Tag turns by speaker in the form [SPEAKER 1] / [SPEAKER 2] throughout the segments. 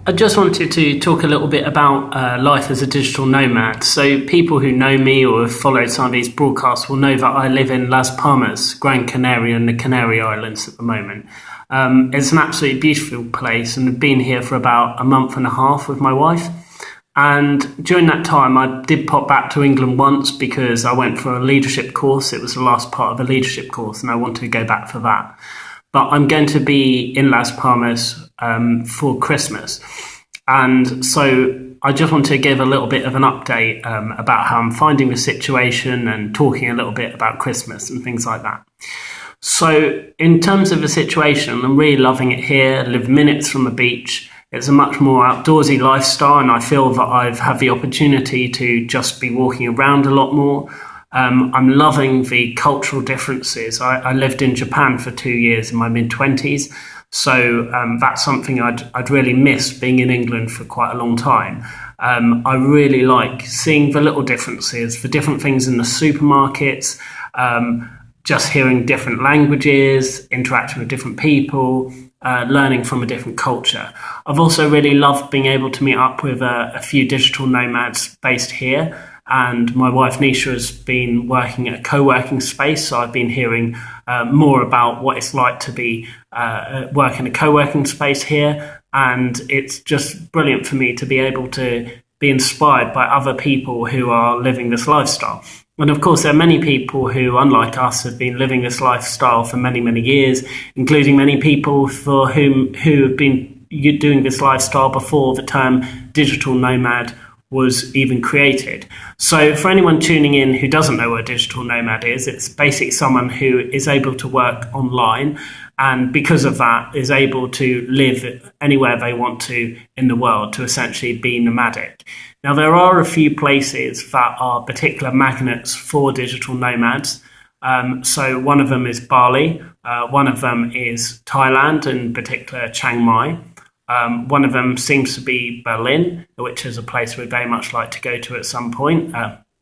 [SPEAKER 1] I just wanted to talk a little bit about life as a digital nomad. So, people who know me or have followed some of these broadcasts will know that I live in Las Palmas, Gran Canaria, and the Canary Islands at the moment. It's an absolutely beautiful place, and I've been here for about a month and a half with my wife. And during that time, I did pop back to England once because I went for a leadership course. It was the last part of a leadership course, and I wanted to go back for that. But I'm going to be in Las Palmas for Christmas. And so I just want to give a little bit of an update about how I'm finding the situation and talking a little bit about Christmas and things like that. So in terms of the situation, I'm really loving it here. I live minutes from the beach. It's a much more outdoorsy lifestyle, and I feel that I've had the opportunity to just be walking around a lot more. I'm loving the cultural differences. I lived in Japan for 2 years in my mid-20s, so that's something I'd really miss being in England for quite a long time. I really like seeing the little differences, the different things in the supermarkets, just hearing different languages, interacting with different people, learning from a different culture. I've also really loved being able to meet up with a few digital nomads based here. And my wife Nisha has been working at a co-working space, so I've been hearing more about what it's like to be work in a co-working space here. And it's just brilliant for me to be able to be inspired by other people who are living this lifestyle. And of course, there are many people who, unlike us, have been living this lifestyle for many, many years, including many people who have been doing this lifestyle before the term digital nomad was even created. So for anyone tuning in who doesn't know what a digital nomad is, it's basically someone who is able to work online, and because of that is able to live anywhere they want to in the world, to essentially be nomadic. Now, there are a few places that are particular magnets for digital nomads. So one of them is Bali, one of them is Thailand, in particular Chiang Mai. One of them seems to be Berlin, which is a place we'd very much like to go to at some point.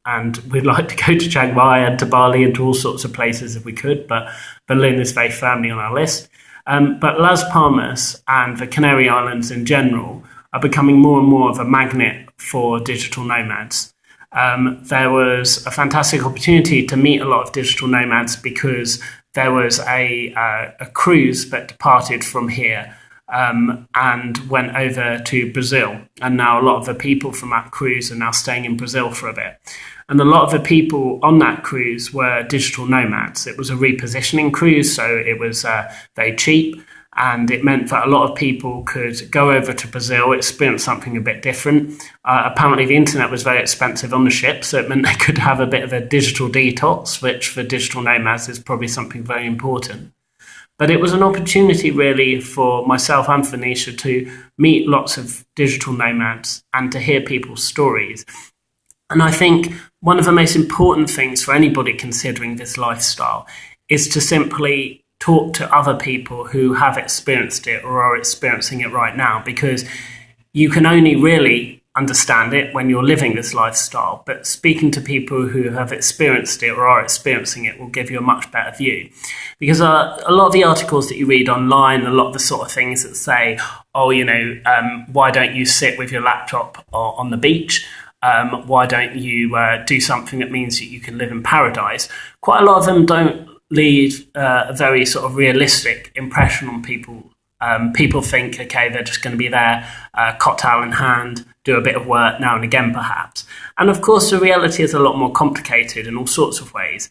[SPEAKER 1] And we'd like to go to Chiang Mai and to Bali and to all sorts of places if we could, but Berlin is very firmly on our list. But Las Palmas and the Canary Islands in general are becoming more and more of a magnet for digital nomads. There was a fantastic opportunity to meet a lot of digital nomads because there was a cruise that departed from here and went over to Brazil. And now a lot of the people from that cruise are now staying in Brazil for a bit. And a lot of the people on that cruise were digital nomads. It was a repositioning cruise, so it was very cheap. And it meant that a lot of people could go over to Brazil, experience something a bit different. Apparently the internet was very expensive on the ship, so it meant they could have a bit of a digital detox, which for digital nomads is probably something very important. But it was an opportunity really for myself and for Nisha to meet lots of digital nomads and to hear people's stories. And I think one of the most important things for anybody considering this lifestyle is to simply talk to other people who have experienced it or are experiencing it right now, because you can only really understand it when you're living this lifestyle, but speaking to people who have experienced it or are experiencing it will give you a much better view. Because a lot of the articles that you read online, a lot of the sort of things that say, why don't you sit with your laptop on the beach? Why don't you do something that means that you can live in paradise? Quite a lot of them don't leave a very sort of realistic impression on people. People think, okay, they're just going to be there, cocktail in hand, do a bit of work now and again, perhaps. And of course, the reality is a lot more complicated in all sorts of ways.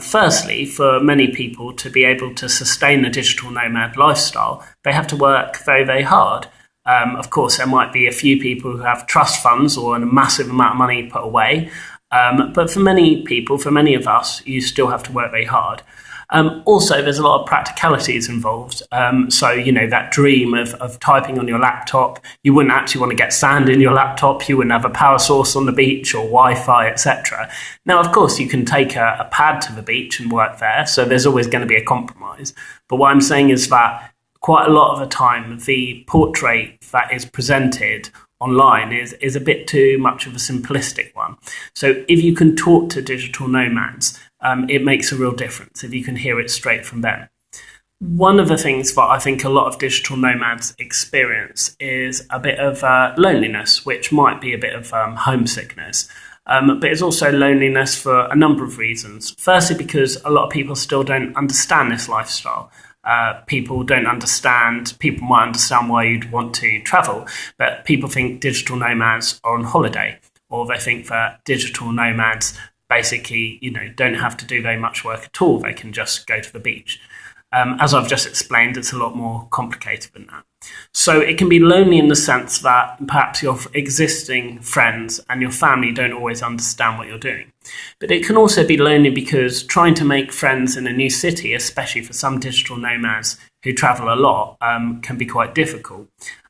[SPEAKER 1] Firstly, for many people to be able to sustain the digital nomad lifestyle, they have to work very, very hard. Of course, there might be a few people who have trust funds or a massive amount of money put away. But for many people, for many of us, you still have to work very hard. Also, there's a lot of practicalities involved. So, that dream of typing on your laptop, you wouldn't actually want to get sand in your laptop, you wouldn't have a power source on the beach or Wi-Fi, etc. Now, of course, you can take a pad to the beach and work there, so there's always going to be a compromise. But what I'm saying is that quite a lot of the time, the portrait that is presented online is a bit too much of a simplistic one. So if you can talk to digital nomads, it makes a real difference if you can hear it straight from them. One of the things that I think a lot of digital nomads experience is a bit of loneliness, which might be a bit of homesickness. But it's also loneliness for a number of reasons. Firstly, because a lot of people still don't understand this lifestyle. People don't understand, people might understand why you'd want to travel, but people think digital nomads are on holiday, or they think that digital nomads basically, don't have to do very much work at all. They can just go to the beach. As I've just explained, it's a lot more complicated than that. So it can be lonely in the sense that perhaps your existing friends and your family don't always understand what you're doing. But it can also be lonely because trying to make friends in a new city, especially for some digital nomads who travel a lot, can be quite difficult.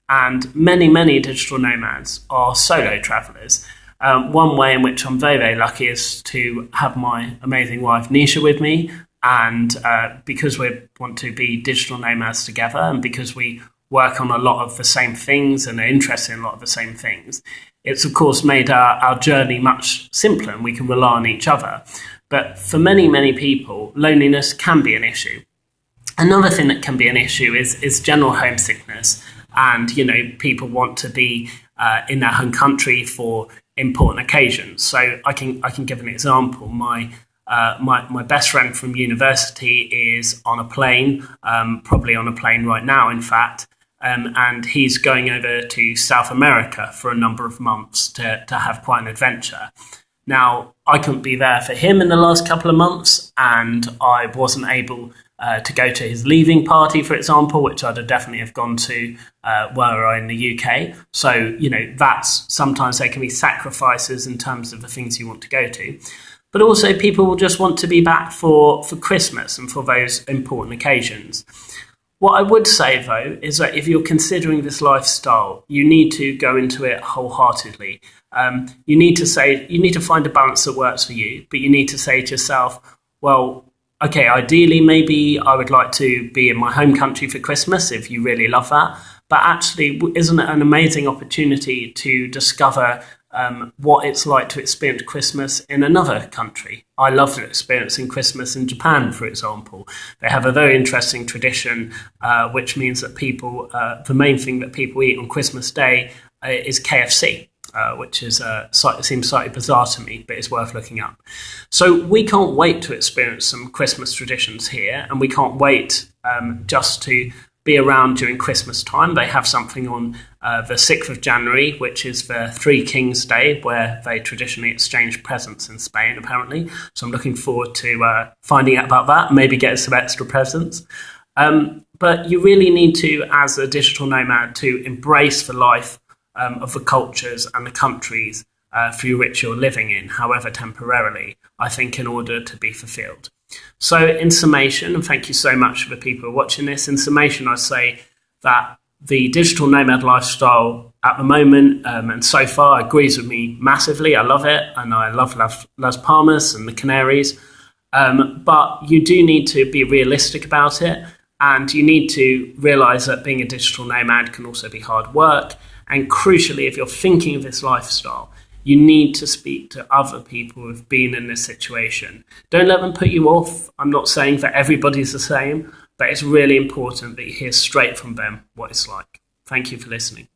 [SPEAKER 1] And many, many digital nomads are solo travelers. One way in which I'm very, very lucky is to have my amazing wife Nisha with me. And because we want to be digital nomads together, and because we work on a lot of the same things and are interested in a lot of the same things, it's of course made our journey much simpler, and we can rely on each other. But for many, many people, loneliness can be an issue. Another thing that can be an issue is general homesickness. And, people want to be in their home country for important occasions. So I can give an example. My best friend from university is on a plane, probably on a plane right now, in fact, and he's going over to South America for a number of months to have quite an adventure. Now, I couldn't be there for him in the last couple of months, and I wasn't able to go to his leaving party, for example, which I'd have definitely have gone to were I in the UK. So, that's sometimes there can be sacrifices in terms of the things you want to go to. But also people will just want to be back for Christmas and for those important occasions. What I would say, though, is that if you're considering this lifestyle, you need to go into it wholeheartedly. You need to find a balance that works for you, but you need to say to yourself, well, okay, ideally, maybe I would like to be in my home country for Christmas if you really love that. But actually, isn't it an amazing opportunity to discover what it's like to experience Christmas in another country? I love experiencing Christmas in Japan, for example. They have a very interesting tradition, which means that people, the main thing that people eat on Christmas Day is KFC. Which seems slightly bizarre to me, but it's worth looking up. So we can't wait to experience some Christmas traditions here, and we can't wait just to be around during Christmas time. They have something on the 6th of January, which is the Three Kings Day, where they traditionally exchange presents in Spain, apparently. So I'm looking forward to finding out about that, maybe getting some extra presents. But you really need to, as a digital nomad, to embrace the life of the cultures and the countries through which you're living in, however temporarily, I think, in order to be fulfilled. So in summation, and thank you so much for the people who are watching this, in summation, I say that the digital nomad lifestyle at the moment, and so far, agrees with me massively. I love it, and I love Las Palmas and the Canaries. But you do need to be realistic about it, and you need to realise that being a digital nomad can also be hard work. And crucially, if you're thinking of this lifestyle, you need to speak to other people who've been in this situation. Don't let them put you off. I'm not saying that everybody's the same, but it's really important that you hear straight from them what it's like. Thank you for listening.